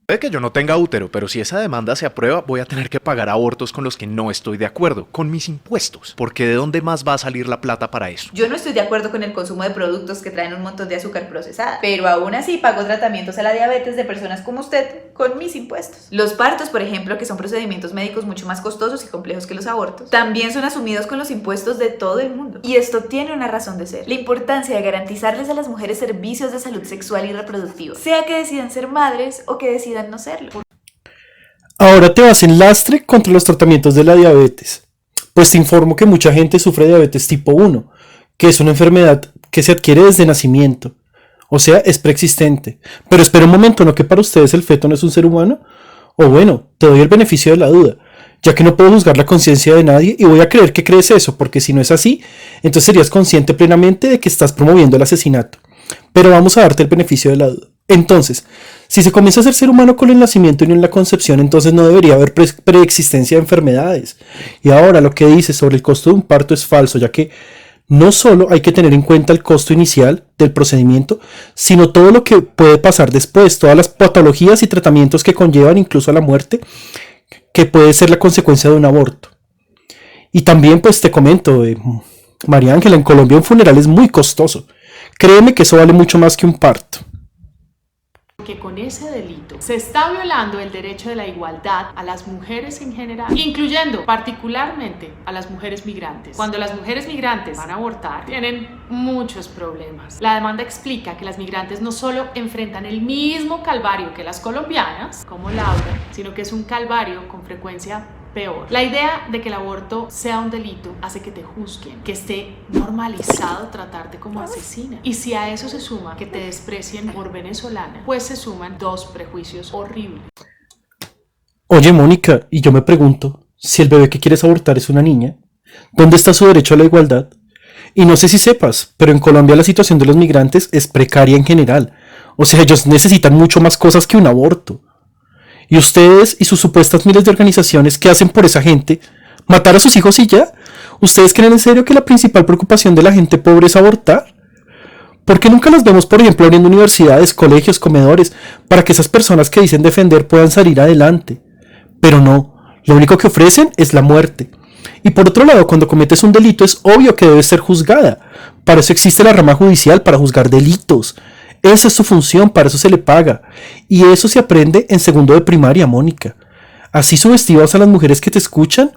puede que yo no tenga útero, pero si esa demanda se aprueba, voy a tener que pagar abortos con los que no estoy de acuerdo, con mis impuestos. Porque ¿de dónde más va a salir la plata para eso? Yo no estoy de acuerdo con el consumo de productos que traen un montón de azúcar procesada, pero aún así pago tratamientos a la diabetes de personas como usted con mis impuestos. Los partos, por ejemplo, que son procedimientos médicos mucho más costosos y complejos que los abortos, también son asumidos con los impuestos de todo el mundo. Y esto tiene una razón de ser: la importancia de garantizarles a las mujeres servicios de salud sexual y reproductiva, sea que decidan ser madres o que decidan no serlo. Ahora te vas en lastre contra los tratamientos de la diabetes. Pues te informo que mucha gente sufre diabetes tipo 1, que es una enfermedad que se adquiere desde nacimiento. O sea, es preexistente. Pero espera un momento, ¿no que para ustedes el feto no es un ser humano? O bueno, te doy el beneficio de la duda, ya que no puedo juzgar la conciencia de nadie y voy a creer que crees eso, porque si no es así, entonces serías consciente plenamente de que estás promoviendo el asesinato. Pero vamos a darte el beneficio de la duda. Entonces, si se comienza a ser ser humano con el nacimiento y no en la concepción, entonces no debería haber preexistencia de enfermedades. Y ahora lo que dices sobre el costo de un parto es falso, ya que no solo hay que tener en cuenta el costo inicial del procedimiento, sino todo lo que puede pasar después, todas las patologías y tratamientos que conllevan incluso a la muerte, que puede ser la consecuencia de un aborto. Y también pues te comento, María Ángela, en Colombia un funeral es muy costoso. Créeme que eso vale mucho más que un parto. Que con ese delito se está violando el derecho de la igualdad a las mujeres en general, incluyendo particularmente a las mujeres migrantes. Cuando las mujeres migrantes van a abortar, tienen muchos problemas. La demanda explica que las migrantes no solo enfrentan el mismo calvario que las colombianas, como Laura, sino que es un calvario con frecuencia peor. La idea de que el aborto sea un delito hace que te juzguen, que esté normalizado tratarte como asesina. Y si a eso se suma que te desprecien por venezolana, pues se suman dos prejuicios horribles. Oye, Mónica, y yo me pregunto, si el bebé que quieres abortar es una niña, ¿dónde está su derecho a la igualdad? Y no sé si sepas, pero en Colombia la situación de los migrantes es precaria en general. O sea, ellos necesitan mucho más cosas que un aborto. ¿Y ustedes y sus supuestas miles de organizaciones qué hacen por esa gente? ¿Matar a sus hijos y ya? ¿Ustedes creen en serio que la principal preocupación de la gente pobre es abortar? ¿Por qué nunca los vemos, por ejemplo, abriendo universidades, colegios, comedores, para que esas personas que dicen defender puedan salir adelante? Pero no, lo único que ofrecen es la muerte. Y por otro lado, cuando cometes un delito es obvio que debes ser juzgada. Para eso existe la rama judicial, para juzgar delitos. Esa es su función, para eso se le paga. Y eso se aprende en segundo de primaria, Mónica. ¿Así subestimas a las mujeres que te escuchan?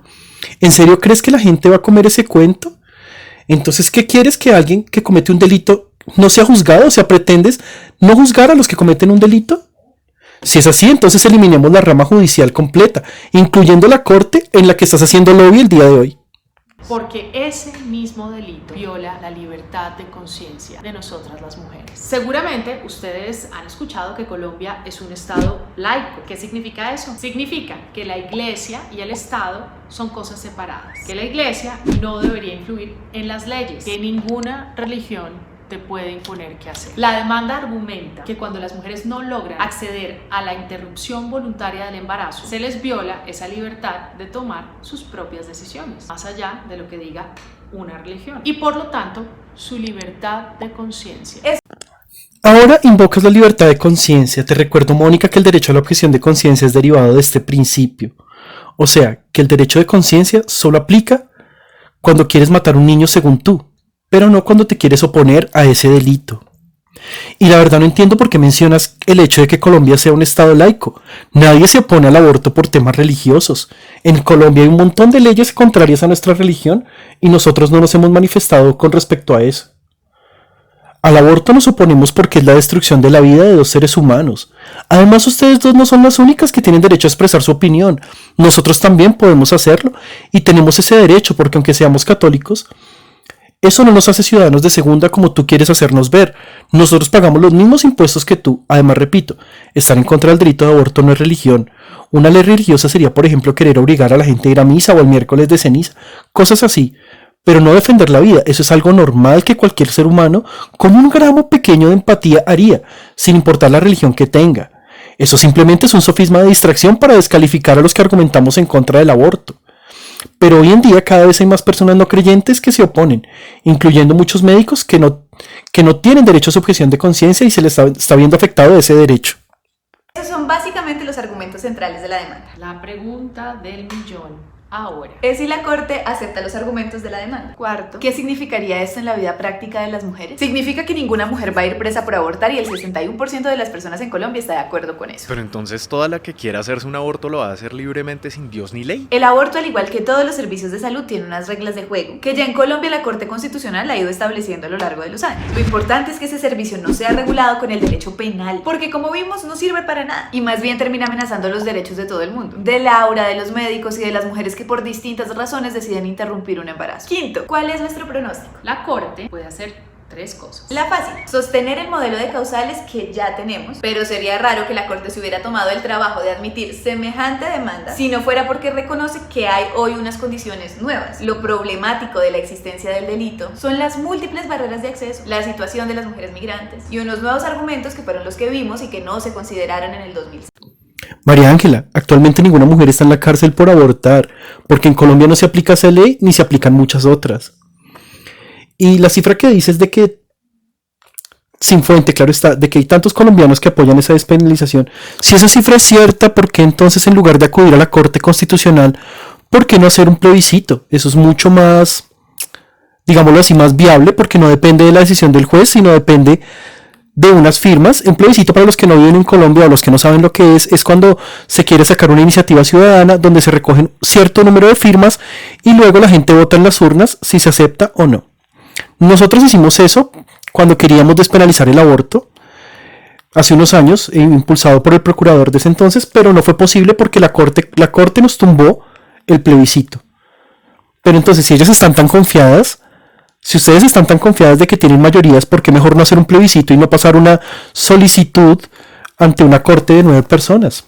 ¿En serio crees que la gente va a comer ese cuento? Entonces, ¿qué quieres? ¿Que alguien que comete un delito no sea juzgado? O sea, ¿pretendes no juzgar a los que cometen un delito? Si es así, entonces eliminemos la rama judicial completa, incluyendo la corte en la que estás haciendo lobby el día de hoy. porque ese mismo delito viola la libertad de conciencia de nosotras las mujeres. Seguramente ustedes han escuchado que Colombia es un estado laico. ¿Qué significa eso? Significa que la iglesia y el estado son cosas separadas, que la iglesia no debería influir en las leyes, que ninguna religión te puede imponer qué hacer. La demanda argumenta que cuando las mujeres no logran acceder a la interrupción voluntaria del embarazo, se les viola esa libertad de tomar sus propias decisiones, más allá de lo que diga una religión, y por lo tanto, su libertad de conciencia. Ahora invocas la libertad de conciencia. Te recuerdo, Mónica, que el derecho a la objeción de conciencia es derivado de este principio. O sea, que el derecho de conciencia solo aplica cuando quieres matar a un niño según tú, pero no cuando te quieres oponer a ese delito. Y la verdad no entiendo por qué mencionas el hecho de que Colombia sea un estado laico. Nadie se opone al aborto por temas religiosos. En Colombia hay un montón de leyes contrarias a nuestra religión y nosotros no nos hemos manifestado con respecto a eso. Al aborto nos oponemos porque es la destrucción de la vida de dos seres humanos. Además, ustedes dos no son las únicas que tienen derecho a expresar su opinión. Nosotros también podemos hacerlo y tenemos ese derecho porque aunque seamos católicos, eso no nos hace ciudadanos de segunda como tú quieres hacernos ver. Nosotros pagamos los mismos impuestos que tú. Además, repito, estar en contra del delito de aborto no es religión. Una ley religiosa sería, por ejemplo, querer obligar a la gente a ir a misa o el miércoles de ceniza. Cosas así. Pero no defender la vida. Eso es algo normal que cualquier ser humano con un gramo pequeño de empatía haría, sin importar la religión que tenga. Eso simplemente es un sofisma de distracción para descalificar a los que argumentamos en contra del aborto. Pero hoy en día cada vez hay más personas no creyentes que se oponen, incluyendo muchos médicos que no tienen derecho a su objeción de conciencia y se les está viendo afectado ese derecho. Esos son básicamente los argumentos centrales de la demanda. La pregunta del millón ahora es si la Corte acepta los argumentos de la demanda. Cuarto, ¿qué significaría esto en la vida práctica de las mujeres? Significa que ninguna mujer va a ir presa por abortar y el 61% de las personas en Colombia está de acuerdo con eso. Pero entonces toda la que quiera hacerse un aborto lo va a hacer libremente sin Dios ni ley. El aborto, al igual que todos los servicios de salud, tiene unas reglas de juego que ya en Colombia la Corte Constitucional ha ido estableciendo a lo largo de los años. Lo importante es que ese servicio no sea regulado con el derecho penal, porque como vimos no sirve para nada y más bien termina amenazando los derechos de todo el mundo, de Laura, de los médicos y de las mujeres que por distintas razones deciden interrumpir un embarazo. Quinto, ¿cuál es nuestro pronóstico? la Corte puede hacer tres cosas. La fácil, sostener el modelo de causales que ya tenemos, pero sería raro que la Corte se hubiera tomado el trabajo de admitir semejante demanda si no fuera porque reconoce que hay hoy unas condiciones nuevas. Lo problemático de la existencia del delito son las múltiples barreras de acceso, la situación de las mujeres migrantes y unos nuevos argumentos que fueron los que vimos y que no se consideraron en el 2006. María Ángela, actualmente ninguna mujer está en la cárcel por abortar, porque en Colombia no se aplica esa ley ni se aplican muchas otras. Y la cifra que dices de que, sin fuente, claro está, de que hay tantos colombianos que apoyan esa despenalización, si esa cifra es cierta, ¿por qué entonces en lugar de acudir a la Corte Constitucional, por qué no hacer un plebiscito? Eso es mucho más, digámoslo así, más viable, porque no depende de la decisión del juez, sino depende de unas firmas. Un plebiscito, para los que no viven en Colombia o los que no saben lo que es cuando se quiere sacar una iniciativa ciudadana donde se recogen cierto número de firmas y luego la gente vota en las urnas si se acepta o no. Nosotros hicimos eso cuando queríamos despenalizar el aborto hace unos años, impulsado por el procurador de ese entonces, pero no fue posible porque la corte nos tumbó el plebiscito. Pero entonces, si ellas están tan confiadas, si ustedes están tan confiadas de que tienen mayorías, ¿por qué mejor no hacer un plebiscito y no pasar una solicitud ante una corte de 9 personas?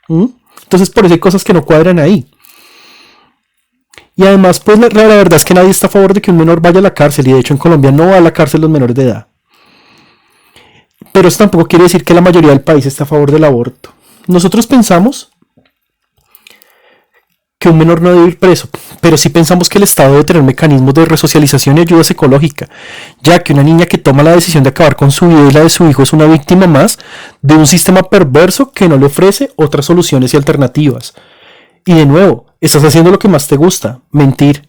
Entonces, por eso hay cosas que no cuadran ahí. Y además, pues la verdad es que nadie está a favor de que un menor vaya a la cárcel, y de hecho en Colombia no va a la cárcel los menores de edad. Pero eso tampoco quiere decir que la mayoría del país esté a favor del aborto. Nosotros pensamos que un menor no debe ir preso, pero sí pensamos que el Estado debe tener mecanismos de resocialización y ayuda psicológica, ya que una niña que toma la decisión de acabar con su vida y la de su hijo es una víctima más de un sistema perverso que no le ofrece otras soluciones y alternativas. Y de nuevo, estás haciendo lo que más te gusta, mentir.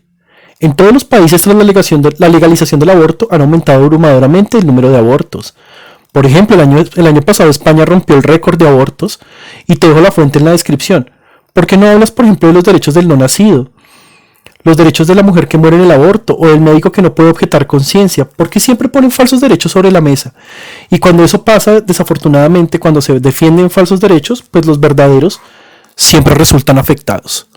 En todos los países tras la legalización del aborto han aumentado abrumadoramente el número de abortos. Por ejemplo, el año pasado España rompió el récord de abortos, y te dejo la fuente en la descripción. ¿Por qué no hablas, por ejemplo, de los derechos del no nacido? Los derechos de la mujer que muere en el aborto, o del médico que no puede objetar conciencia, porque siempre ponen falsos derechos sobre la mesa. Y cuando eso pasa, desafortunadamente, cuando se defienden falsos derechos, pues los verdaderos siempre resultan afectados.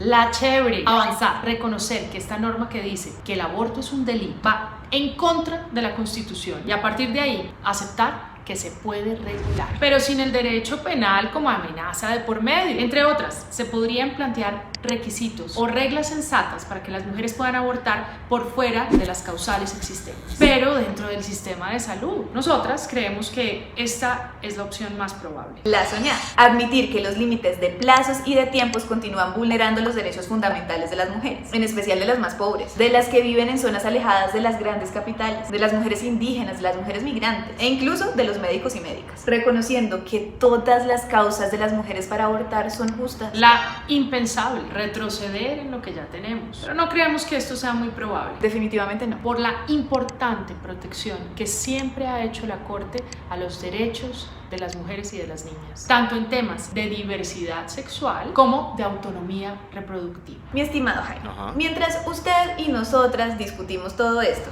La chévere, avanzar, reconocer que esta norma que dice que el aborto es un delito va en contra de la Constitución y a partir de ahí aceptar que se puede regular, pero sin el derecho penal como amenaza de por medio. Entre otras, se podrían plantear requisitos o reglas sensatas para que las mujeres puedan abortar por fuera de las causales existentes, pero dentro del sistema de salud. Nosotras creemos que esta es la opción más probable. La soñada. Admitir que los límites de plazos y de tiempos continúan vulnerando los derechos fundamentales de las mujeres, en especial de las más pobres, de las que viven en zonas alejadas de las grandes capitales, de las mujeres indígenas, de las mujeres migrantes e incluso de los médicos y médicas, reconociendo que todas las causas de las mujeres para abortar son justas. La impensable, retroceder en lo que ya tenemos, pero no creemos que esto sea muy probable. Definitivamente no. Por la importante protección que siempre ha hecho la Corte a los derechos de las mujeres y de las niñas, tanto en temas de diversidad sexual como de autonomía reproductiva. Mi estimado Jaime, mientras usted y nosotras discutimos todo esto,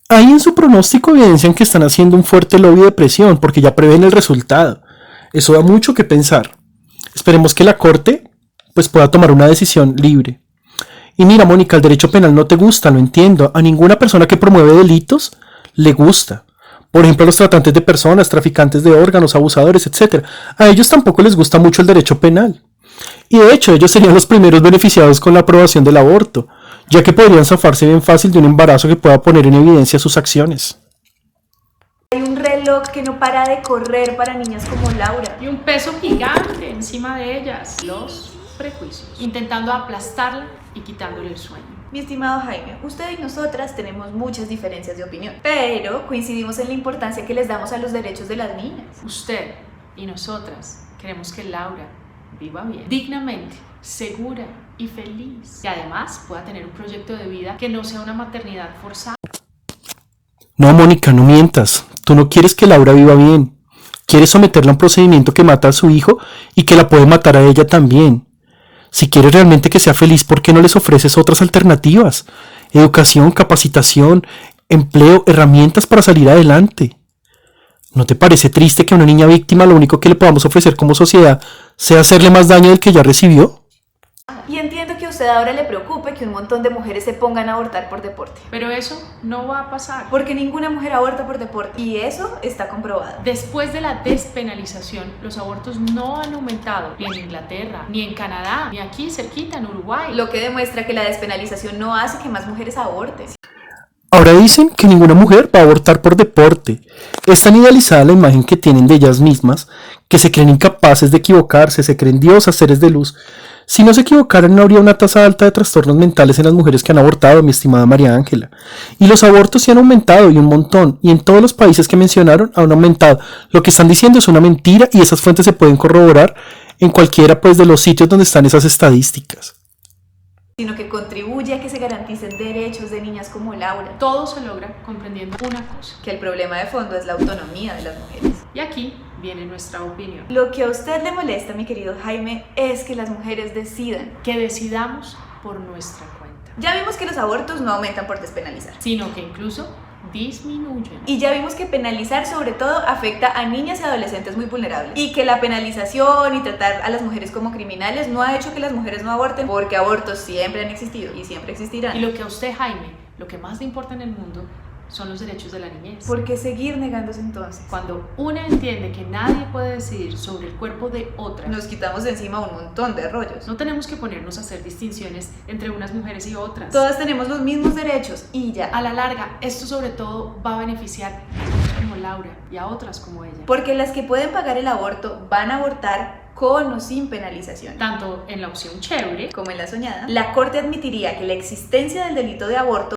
Ahí en su pronóstico evidencian que están haciendo un fuerte lobby de presión porque ya prevén el resultado. Eso da mucho que pensar. Esperemos que la Corte pues pueda tomar una decisión libre. Y mira, Mónica, el derecho penal no te gusta, lo entiendo. A ninguna persona que promueve delitos le gusta. Por ejemplo, a los tratantes de personas, traficantes de órganos, abusadores, etc. A ellos tampoco les gusta mucho el derecho penal. Y de hecho, ellos serían los primeros beneficiados con la aprobación del aborto, ya que podrían zafarse bien fácil de un embarazo que pueda poner en evidencia sus acciones. hay un reloj que no para de correr para niñas como Laura. Y un peso gigante encima de ellas, los prejuicios, intentando aplastarla y quitándole el sueño. Mi estimado Jaime, usted y nosotras tenemos muchas diferencias de opinión, pero coincidimos en la importancia que les damos a los derechos de las niñas. Usted y nosotras queremos que Laura viva bien, dignamente, segura y feliz, y además pueda tener un proyecto de vida que no sea una maternidad forzada. No, Mónica, no mientas. Tú no quieres que Laura viva bien. Quieres someterla a un procedimiento que mata a su hijo y que la puede matar a ella también. Si quieres realmente que sea feliz, ¿por qué no les ofreces otras alternativas? Educación, capacitación, empleo, herramientas para salir adelante. ¿No te parece triste que a una niña víctima lo único que le podamos ofrecer como sociedad sea hacerle más daño del que ya recibió? Y entiendo que a usted ahora le preocupe que un montón de mujeres se pongan a abortar por deporte. Pero eso no va a pasar. Porque ninguna mujer aborta por deporte. Y eso está comprobado. Después de la despenalización, los abortos no han aumentado ni en Inglaterra, ni en Canadá, ni aquí cerquita en Uruguay. Lo que demuestra que la despenalización no hace que más mujeres aborten. Ahora dicen que ninguna mujer va a abortar por deporte. Es tan idealizada la imagen que tienen de ellas mismas, que se creen incapaces de equivocarse, se creen diosas, seres de luz. Si no se equivocaran, no habría una tasa alta de trastornos mentales en las mujeres que han abortado, mi estimada María Ángela. Y los abortos sí han aumentado, y un montón, y en todos los países que mencionaron han aumentado. Lo que están diciendo es una mentira, y esas fuentes se pueden corroborar en cualquiera pues de los sitios donde están esas estadísticas. Sino que contribuye a que se garanticen derechos de niñas como Laura. Todo se logra comprendiendo una cosa. Que el problema de fondo es la autonomía de las mujeres. Y aquí viene nuestra opinión. Lo que a usted le molesta, mi querido Jaime, es que las mujeres decidan. Que decidamos por nuestra cuenta. Ya vimos que los abortos no aumentan por despenalizar, Sino que incluso disminuyen. y ya vimos que penalizar sobre todo afecta a niñas y adolescentes muy vulnerables, y que la penalización y tratar a las mujeres como criminales no ha hecho que las mujeres no aborten, porque abortos siempre han existido y siempre existirán. Y lo que a usted, Jaime, lo que más le importa en el mundo son los derechos de la niñez. ¿Por qué seguir negándose entonces? Cuando una entiende que nadie puede decidir sobre el cuerpo de otra, Nos quitamos de encima un montón de rollos. no tenemos que ponernos a hacer distinciones entre unas mujeres y otras. Todas tenemos los mismos derechos y ya. A la larga, esto sobre todo va a beneficiar a niñas como Laura y a otras como ella. Porque las que pueden pagar el aborto van a abortar con o sin penalización. Tanto en la opción chévere Como en la soñada, la Corte admitiría que la existencia del delito de aborto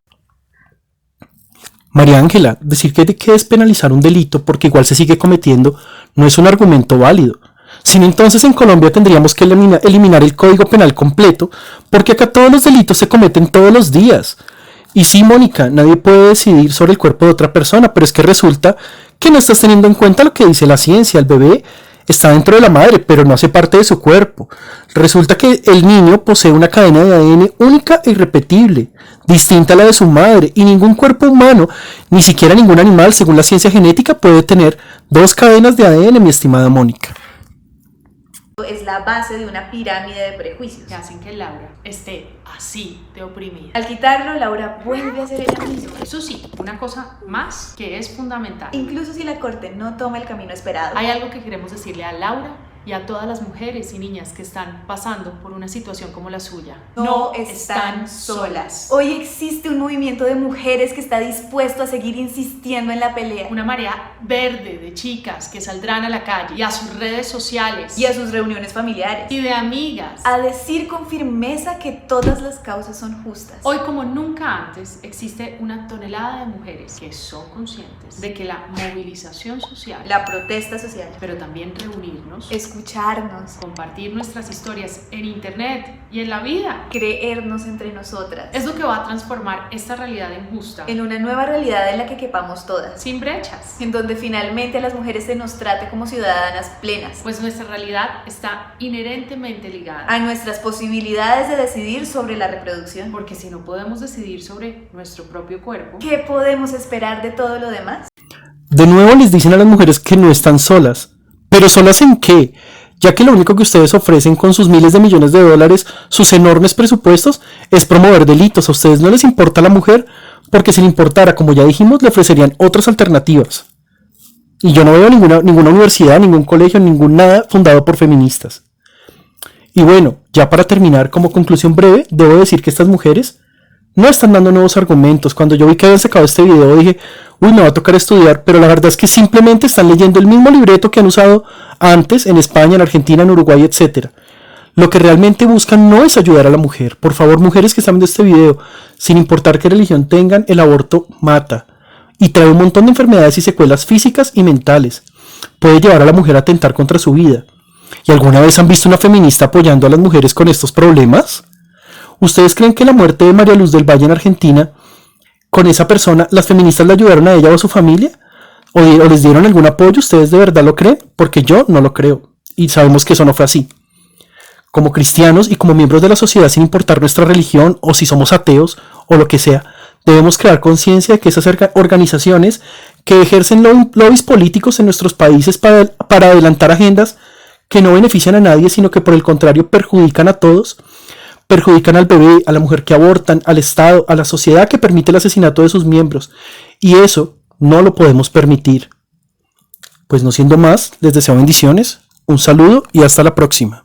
María Ángela, decir que hay que despenalizar un delito porque igual se sigue cometiendo no es un argumento válido. Sino entonces en Colombia tendríamos que eliminar el Código Penal completo, porque acá todos los delitos se cometen todos los días. Y sí, Mónica, nadie puede decidir sobre el cuerpo de otra persona, pero es que resulta que no estás teniendo en cuenta lo que dice la ciencia. El bebé está dentro de la madre, pero no hace parte de su cuerpo. Resulta que el niño posee una cadena de ADN única e irrepetible, distinta a la de su madre, y ningún cuerpo humano, ni siquiera ningún animal, según la ciencia genética, puede tener dos cadenas de ADN, mi estimada Mónica. es la base de una pirámide de prejuicios que hacen que Laura esté así de oprimida. Al quitarlo, Laura vuelve a ser ella misma. Eso sí, una cosa más que es fundamental. Incluso si la corte no toma el camino esperado. Hay algo que queremos decirle a Laura y a todas las mujeres y niñas que están pasando por una situación como la suya. No están solas. Hoy existe un movimiento de mujeres que está dispuesto a seguir insistiendo en la pelea. Una marea verde de chicas que saldrán a la calle y a sus redes sociales Y a sus reuniones familiares. y de amigas A decir con firmeza que todas las causas son justas. Hoy como nunca antes existe una tonelada de mujeres que son conscientes de que la movilización social, La protesta social. pero también reunirnos, Escucharnos. compartir nuestras historias en internet y en la vida, Creernos entre nosotras. es lo que va a transformar esta realidad injusta En una nueva realidad en la que quepamos todas. sin brechas. En donde finalmente a las mujeres se nos trate como ciudadanas plenas. Pues nuestra realidad está inherentemente ligada. A nuestras posibilidades de decidir sobre la reproducción. Porque si no podemos decidir sobre nuestro propio cuerpo, ¿Qué podemos esperar de todo lo demás? De nuevo les dicen a las mujeres que no están solas. ¿Pero solas en qué? Ya que lo único que ustedes ofrecen con sus miles de millones de dólares, sus enormes presupuestos, es promover delitos. A ustedes no les importa la mujer, porque si le importara, como ya dijimos, le ofrecerían otras alternativas. Y yo no veo ninguna universidad, ningún colegio, ningún nada fundado por feministas. Y bueno, ya para terminar, como conclusión breve, debo decir que estas mujeres no están dando nuevos argumentos. Cuando yo vi que habían sacado este video dije, uy, me va a tocar estudiar, pero la verdad es que simplemente están leyendo el mismo libreto que han usado antes en España, en Argentina, en Uruguay, etc. Lo que realmente buscan no es ayudar a la mujer. Por favor, mujeres que están viendo este video, sin importar qué religión tengan, el aborto mata y trae un montón de enfermedades y secuelas físicas y mentales. Puede llevar a la mujer a atentar contra su vida. ¿Y alguna vez han visto una feminista apoyando a las mujeres con estos problemas? ¿Ustedes creen que la muerte de María Luz del Valle en Argentina, con esa persona, las feministas le ayudaron a ella o a su familia? ¿O les dieron algún apoyo? ¿Ustedes de verdad lo creen? Porque yo no lo creo. Y sabemos que eso no fue así. Como cristianos y como miembros de la sociedad, sin importar nuestra religión o si somos ateos o lo que sea, debemos crear conciencia de que esas organizaciones que ejercen lobbies políticos en nuestros países para adelantar agendas que no benefician a nadie, sino que por el contrario perjudican a todos, perjudican al bebé, a la mujer que abortan, al Estado, a la sociedad que permite el asesinato de sus miembros. Y eso no lo podemos permitir. Pues no siendo más, les deseo bendiciones, un saludo y hasta la próxima.